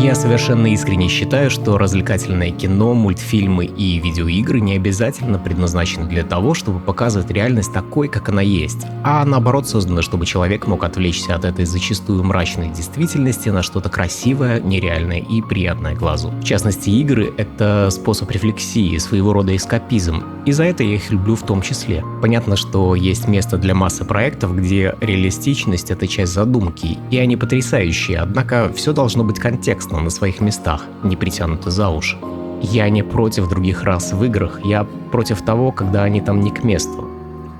Я совершенно искренне считаю, что развлекательное кино, мультфильмы и видеоигры не обязательно предназначены для того, чтобы показывать реальность такой, как она есть, а наоборот созданы, чтобы человек мог отвлечься от этой зачастую мрачной действительности на что-то красивое, нереальное и приятное глазу. В частности, игры — это способ рефлексии, своего рода эскапизм, и за это я их люблю в том числе. Понятно, что есть место для массы проектов, где реалистичность — это часть задумки, и они потрясающие, однако все должно быть контекстно, на своих местах, не притянуто за уши. Я не против других рас в играх, я против того, когда они там не к месту.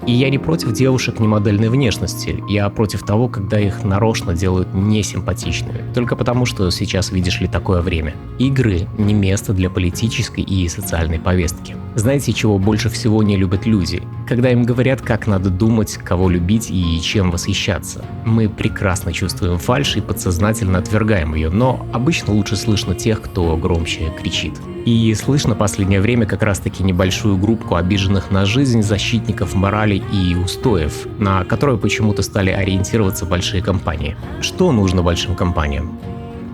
И я не против девушек немодельной внешности, я против того, когда их нарочно делают несимпатичными, только потому, что сейчас, видишь ли, такое время. Игры — не место для политической и социальной повестки. Знаете, чего больше всего не любят люди? Когда им говорят, как надо думать, кого любить и чем восхищаться. Мы прекрасно чувствуем фальшь и подсознательно отвергаем ее, но обычно лучше слышно тех, кто громче кричит. И слышно последнее время как раз-таки небольшую группку обиженных на жизнь защитников морали и устоев, на которую почему-то стали ориентироваться большие компании. Что нужно большим компаниям?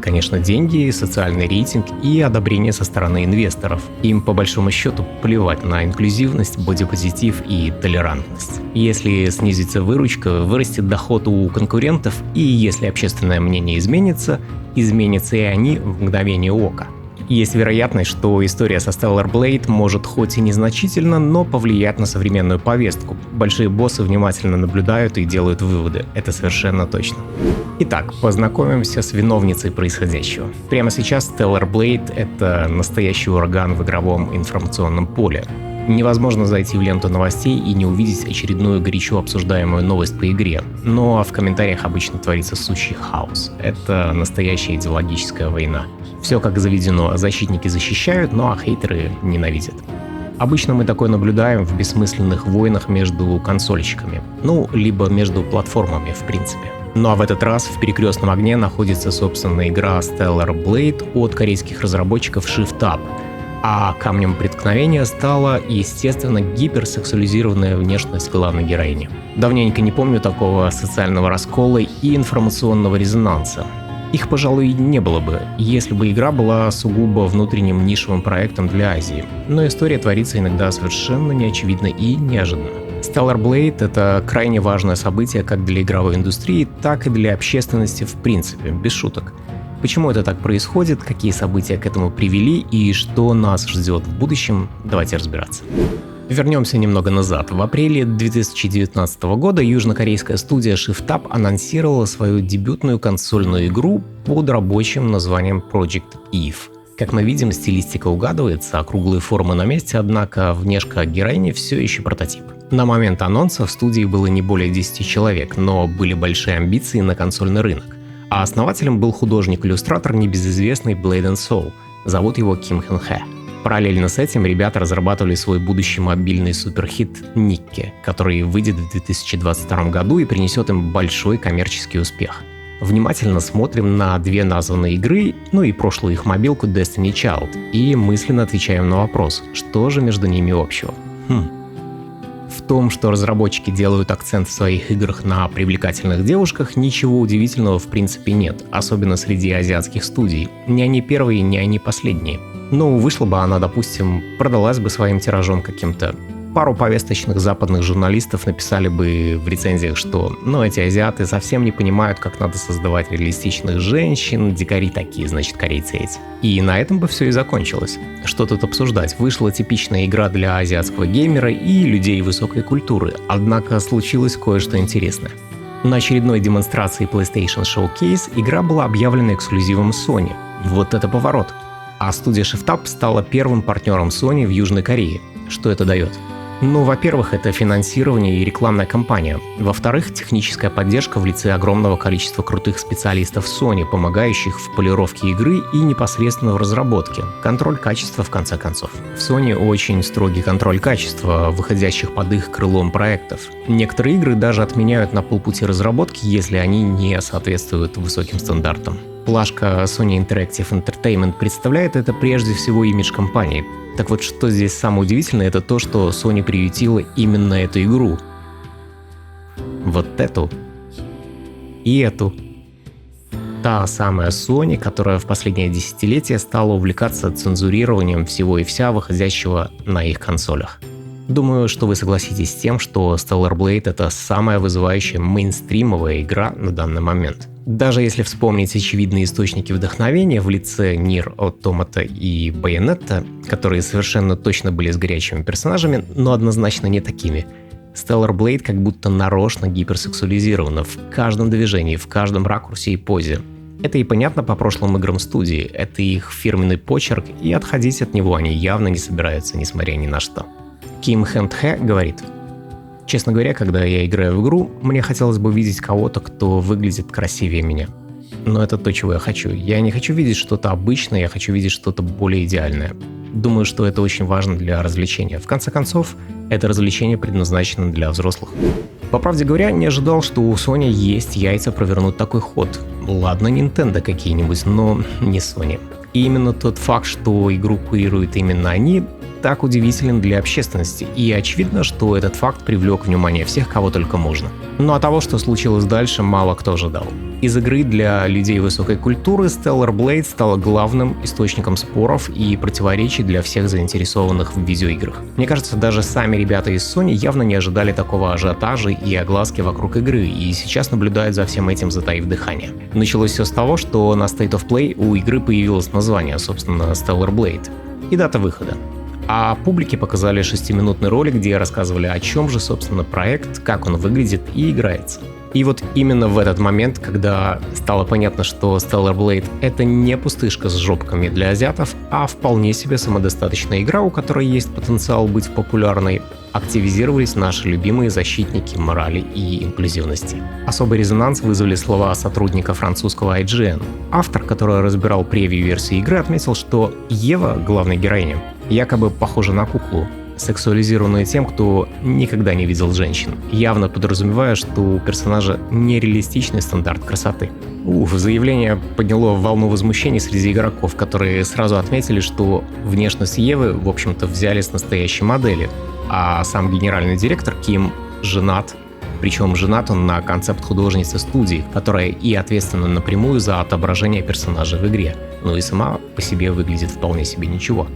Конечно, деньги, социальный рейтинг и одобрение со стороны инвесторов. Им по большому счету плевать на инклюзивность, бодипозитив и толерантность. Если снизится выручка, вырастет доход у конкурентов, и если общественное мнение изменится, изменятся и они в мгновение ока. Есть вероятность, что история со Stellar Blade может хоть и незначительно, но повлиять на современную повестку. Большие боссы внимательно наблюдают и делают выводы, это совершенно точно. Итак, познакомимся с виновницей происходящего. Прямо сейчас Stellar Blade — это настоящий ураган в игровом информационном поле. Невозможно зайти в ленту новостей и не увидеть очередную горячо обсуждаемую новость по игре. Но в комментариях обычно творится сущий хаос. Это настоящая идеологическая война. Все как заведено, защитники защищают, ну а хейтеры ненавидят. Обычно мы такое наблюдаем в бессмысленных войнах между консольщиками. Ну, либо между платформами в принципе. Ну а в этот раз в перекрестном огне находится собственная игра Stellar Blade от корейских разработчиков Shift Up. А камнем преткновения стала, естественно, гиперсексуализированная внешность главной героини. Давненько не помню такого социального раскола и информационного резонанса. Их, пожалуй, не было бы, если бы игра была сугубо внутренним нишевым проектом для Азии. Но история творится иногда совершенно неочевидно и неожиданно. Stellar Blade — это крайне важное событие как для игровой индустрии, так и для общественности в принципе, без шуток. Почему это так происходит, какие события к этому привели и что нас ждет в будущем, давайте разбираться. Вернемся немного назад. В апреле 2019 года южнокорейская студия Shift Up анонсировала свою дебютную консольную игру под рабочим названием Project Eve. Как мы видим, стилистика угадывается, округлые формы на месте, однако внешка героини все еще прототип. На момент анонса в студии было не более 10 человек, но были большие амбиции на консольный рынок. А основателем был художник-иллюстратор небезызвестный Blade & Soul. Зовут его Ким Хён Хэ. Параллельно с этим ребята разрабатывали свой будущий мобильный суперхит Никки, который выйдет в 2022 году и принесет им большой коммерческий успех. Внимательно смотрим на две названные игры, ну и прошлую их мобилку Destiny Child, и мысленно отвечаем на вопрос, что же между ними общего. В том, что разработчики делают акцент в своих играх на привлекательных девушках, ничего удивительного в принципе нет, особенно среди азиатских студий. Не они первые, не они последние. Ну, вышла бы она, допустим, продалась бы своим тиражом каким-то. Пару повесточных западных журналистов написали бы в рецензиях, что эти азиаты совсем не понимают, как надо создавать реалистичных женщин, дикари такие, значит, корейцы эти. И на этом бы все и закончилось. Что тут обсуждать? Вышла типичная игра для азиатского геймера и людей высокой культуры, однако случилось кое-что интересное. На очередной демонстрации PlayStation Showcase игра была объявлена эксклюзивом Sony. Вот это поворот! А студия Shift Up стала первым партнером Sony в Южной Корее. Что это дает? Ну, во-первых, это финансирование и рекламная кампания. Во-вторых, техническая поддержка в лице огромного количества крутых специалистов Sony, помогающих в полировке игры и непосредственно в разработке. Контроль качества, в конце концов. В Sony очень строгий контроль качества, выходящих под их крылом проектов. Некоторые игры даже отменяют на полпути разработки, если они не соответствуют высоким стандартам. Плашка Sony Interactive Entertainment представляет это прежде всего имидж компании. Так вот, что здесь самое удивительное, это то, что Sony приютила именно эту игру. Вот эту. И эту. Та самая Sony, которая в последнее десятилетие стала увлекаться цензурированием всего и вся выходящего на их консолях. Думаю, что вы согласитесь с тем, что Stellar Blade — это самая вызывающая мейнстримовая игра на данный момент. Даже если вспомнить очевидные источники вдохновения в лице Nier Automata и Bayonetta, которые совершенно точно были с горячими персонажами, но однозначно не такими, Stellar Blade как будто нарочно гиперсексуализирована в каждом движении, в каждом ракурсе и позе. Это и понятно по прошлым играм студии, это их фирменный почерк, и отходить от него они явно не собираются, несмотря ни на что. Ким Хэн Тхэ говорит: «Честно говоря, когда я играю в игру, мне хотелось бы видеть кого-то, кто выглядит красивее меня. Но это то, чего я хочу. Я не хочу видеть что-то обычное, я хочу видеть что-то более идеальное. Думаю, что это очень важно для развлечения. В конце концов, это развлечение предназначено для взрослых». По правде говоря, не ожидал, что у Sony есть яйца провернуть такой ход. Ладно, Nintendo какие-нибудь, но не Sony. И именно тот факт, что игру курируют именно они, так удивителен для общественности, и очевидно, что этот факт привлек внимание всех, кого только можно. Ну а того, что случилось дальше, мало кто ожидал. Из игры для людей высокой культуры Stellar Blade стала главным источником споров и противоречий для всех заинтересованных в видеоиграх. Мне кажется, даже сами ребята из Sony явно не ожидали такого ажиотажа и огласки вокруг игры, и сейчас наблюдают за всем этим, затаив дыхание. Началось все с того, что на State of Play у игры появилось название, собственно, Stellar Blade, и дата выхода. А публике показали 6-минутный ролик, где рассказывали, о чем же, собственно, проект, как он выглядит и играется. И вот именно в этот момент, когда стало понятно, что Stellar Blade — это не пустышка с жопками для азиатов, а вполне себе самодостаточная игра, у которой есть потенциал быть популярной, активизировались наши любимые защитники морали и инклюзивности. Особый резонанс вызвали слова сотрудника французского IGN. Автор, который разбирал превью-версии игры, отметил, что Ева, главная героиня, якобы похожа на куклу, сексуализированную тем, кто никогда не видел женщин, явно подразумевая, что у персонажа нереалистичный стандарт красоты. Заявление подняло волну возмущений среди игроков, которые сразу отметили, что внешность Евы, в общем-то, взяли с настоящей модели, а сам генеральный директор Ким женат. Причем женат он на концепт-художнице студии, которая и ответственна напрямую за отображение персонажа в игре, но и сама по себе выглядит вполне себе ничего.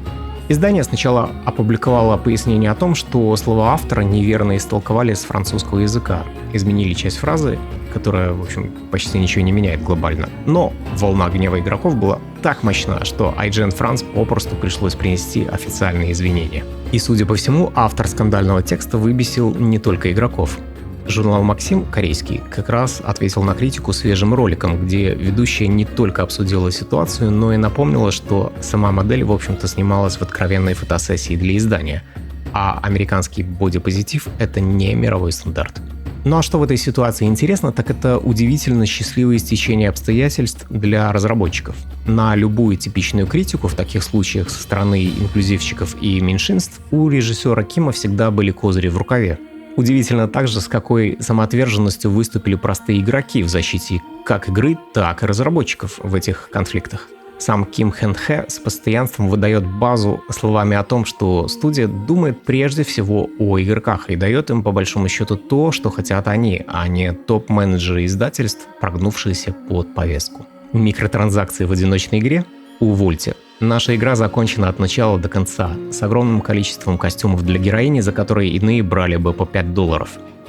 Издание сначала опубликовало пояснение о том, что слова автора неверно истолковали с французского языка, изменили часть фразы, которая, в общем, почти ничего не меняет глобально. Но волна гнева игроков была так мощна, что IGN France попросту пришлось принести официальные извинения. И, судя по всему, автор скандального текста выбесил не только игроков. Журнал «Максим», корейский, как раз ответил на критику свежим роликом, где ведущая не только обсудила ситуацию, но и напомнила, что сама модель, в общем-то, снималась в откровенной фотосессии для издания, а американский бодипозитив — это не мировой стандарт. Ну а что в этой ситуации интересно, так это удивительно счастливое стечение обстоятельств для разработчиков. На любую типичную критику в таких случаях со стороны инклюзивщиков и меньшинств у режиссера Кима всегда были козыри в рукаве. Удивительно также, с какой самоотверженностью выступили простые игроки в защите как игры, так и разработчиков в этих конфликтах. Сам Ким Хэн Тхэ с постоянством выдает базу словами о том, что студия думает прежде всего о игроках и дает им по большому счету то, что хотят они, а не топ-менеджеры издательств, прогнувшиеся под повестку. Микротранзакции в одиночной игре? Увольте. Наша игра закончена от начала до конца, с огромным количеством костюмов для героини, за которые иные брали бы по $5.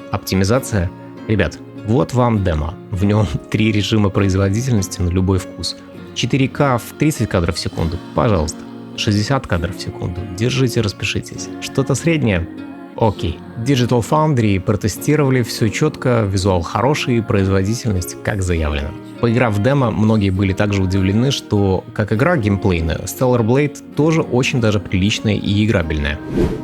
Оптимизация? Ребят, вот вам демо. В нем 3 режима производительности на любой вкус. 4К в 30 кадров в секунду, пожалуйста. 60 кадров в секунду. Держите, распишитесь. Что-то среднее? Окей. Digital Foundry протестировали, все четко, визуал хороший, производительность как заявлено. Поиграв в демо, многие были также удивлены, что, как игра геймплейная, Stellar Blade тоже очень даже приличная и играбельная.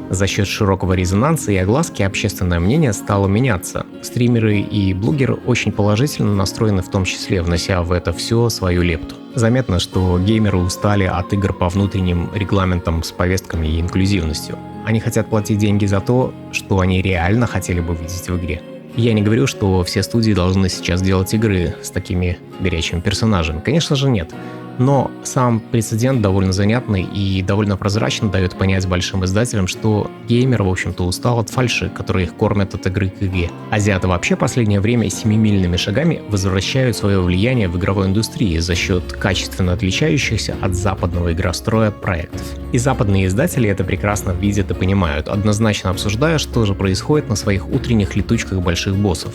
За счет широкого резонанса и огласки общественное мнение стало меняться. Стримеры и блогеры очень положительно настроены, в том числе внося в это все свою лепту. Заметно, что геймеры устали от игр по внутренним регламентам с повестками и инклюзивностью. Они хотят платить деньги за то, что они реально хотели бы видеть в игре. Я не говорю, что все студии должны сейчас делать игры с такими горячими персонажами. Конечно же нет. Но сам прецедент довольно занятный и довольно прозрачно дает понять большим издателям, что геймер, в общем-то, устал от фальши, которые их кормят от игры к игре. Азиаты вообще последнее время семимильными шагами возвращают свое влияние в игровой индустрии за счет качественно отличающихся от западного игростроя проектов. И западные издатели это прекрасно видят и понимают, однозначно обсуждая, что же происходит на своих утренних летучках больших боссов.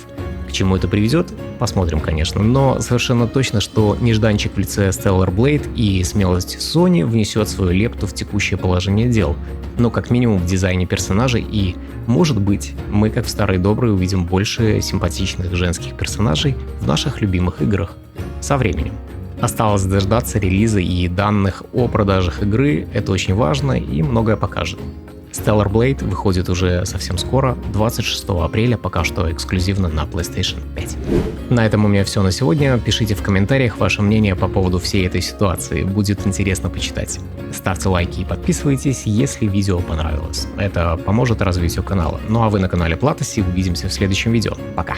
К чему это приведет, посмотрим, конечно, но совершенно точно, что нежданчик в лице Stellar Blade и смелость Sony внесет свою лепту в текущее положение дел, но как минимум в дизайне персонажей и, может быть, мы, как в старые добрые, увидим больше симпатичных женских персонажей в наших любимых играх со временем. Осталось дождаться релиза и данных о продажах игры, это очень важно и многое покажет. Stellar Blade выходит уже совсем скоро, 26 апреля, пока что эксклюзивно на PlayStation 5. На этом у меня все на сегодня. Пишите в комментариях ваше мнение по поводу всей этой ситуации, будет интересно почитать. Ставьте лайки и подписывайтесь, если видео понравилось. Это поможет развитию канала. Ну а вы на канале Платоси, увидимся в следующем видео. Пока!